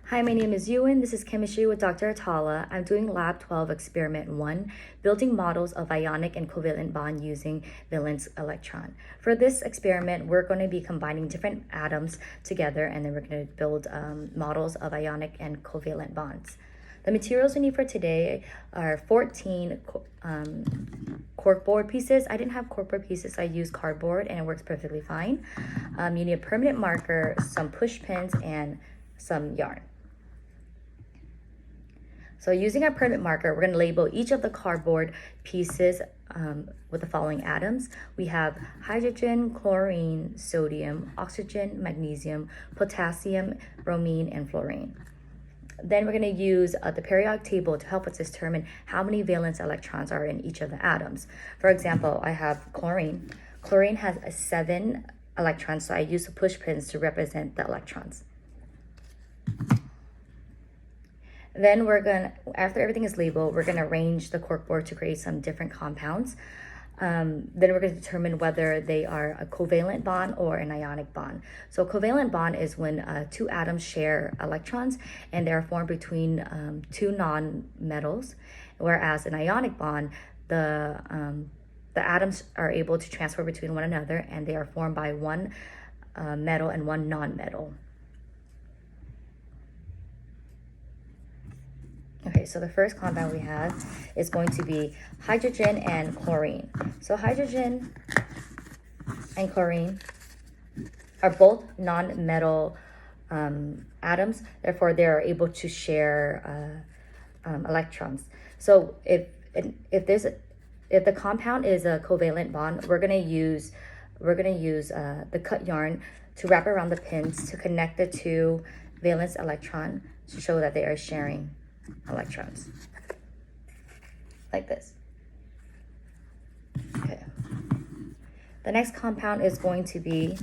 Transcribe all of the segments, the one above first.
Hi, my name is Ewan. This is Chemistry with Dr. Atala. I'm doing Lab 12 Experiment 1, building models of ionic and covalent bond using valence electron. For this experiment, we're going to be combining different atoms together, and then we're going to build models of ionic and covalent bonds. The materials we need for today are 14 corkboard pieces. I didn't have corkboard pieces, so I used cardboard, and it works perfectly fine. You need a permanent marker, some push pins, and some yarn. So using our permanent marker, we're going to label each of the cardboard pieces with the following atoms. We have hydrogen, chlorine, sodium, oxygen, magnesium, potassium, bromine, and fluorine. Then we're going to use the periodic table to help us determine how many valence electrons are in each of the atoms. For example, I have chlorine. Chlorine has 7 electrons, so I use the push pins to represent the electrons. Then after everything is labeled, we're going to arrange the corkboard to create some different compounds. Then we're going to determine whether they are a covalent bond or an ionic bond. So a covalent bond is when 2 atoms share electrons and they are formed between 2 non-metals, whereas an ionic bond, the atoms are able to transfer between one another and they are formed by one metal and one non-metal. Okay, so the first compound we have is going to be hydrogen and chlorine. So hydrogen and chlorine are both non-metal atoms, therefore they are able to share electrons. So if the compound is a covalent bond, we're gonna use the cut yarn to wrap around the pins to connect the 2 valence electron to show that they are sharing electrons, like this. Okay. The next compound is going to be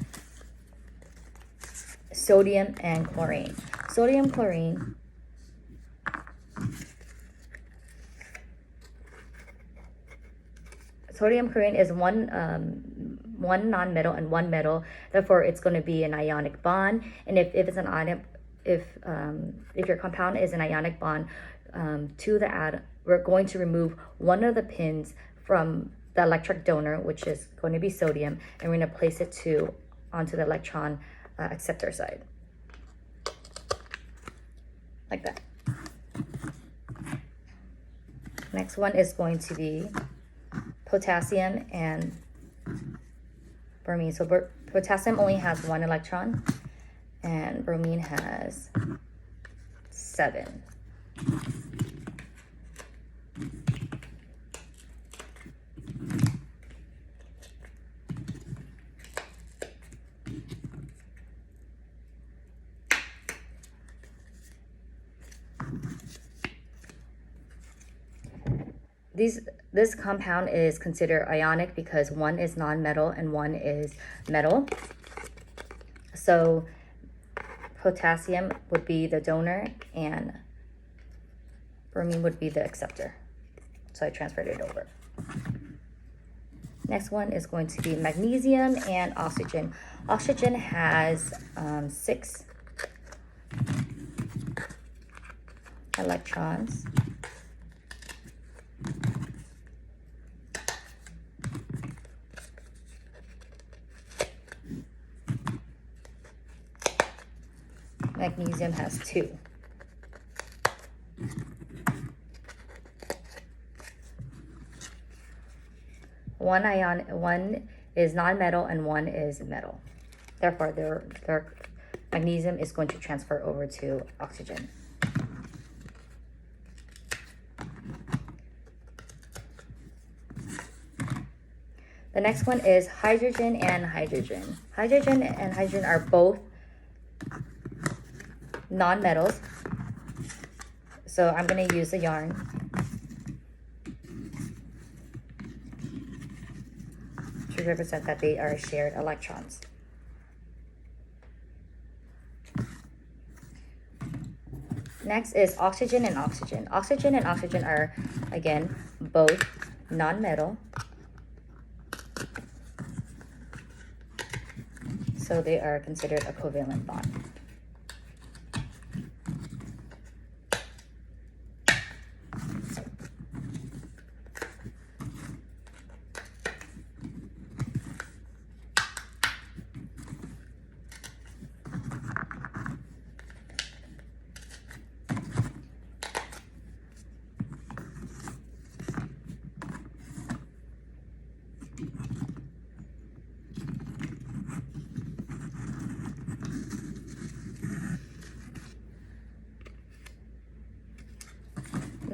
sodium and chlorine. Sodium chlorine is one non-metal and one metal, therefore it's going to be an ionic bond. And if it's an ionic, if your compound is an ionic bond to the atom, we're going to remove one of the pins from the electric donor, which is going to be sodium, and we're going to place it onto the electron acceptor side, like that. Next one is going to be potassium and bromine. So potassium only has 1 electron, and bromine has 7. This compound is considered ionic because one is non-metal and one is metal. So potassium would be the donor and bromine would be the acceptor. So I transferred it over. Next one is going to be magnesium and oxygen. Oxygen has 6 electrons. Magnesium has 2. One is non-metal and one is metal. Therefore, their magnesium is going to transfer over to oxygen. The next one is hydrogen and hydrogen. Hydrogen and hydrogen are both non-metals. So I'm going to use the yarn to represent that they are shared electrons. Next is oxygen and oxygen. Oxygen and oxygen are, again, both non-metal. So they are considered a covalent bond.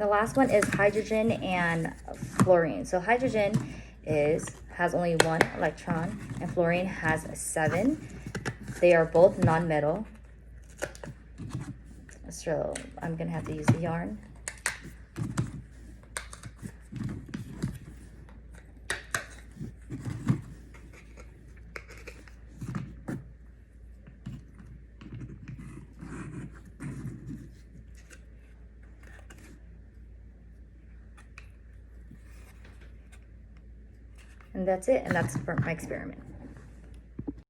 And the last one is hydrogen and fluorine. So hydrogen has only 1 electron and fluorine has 7. They are both non-metal. So I'm gonna have to use the yarn. And that's it, and that's for my experiment.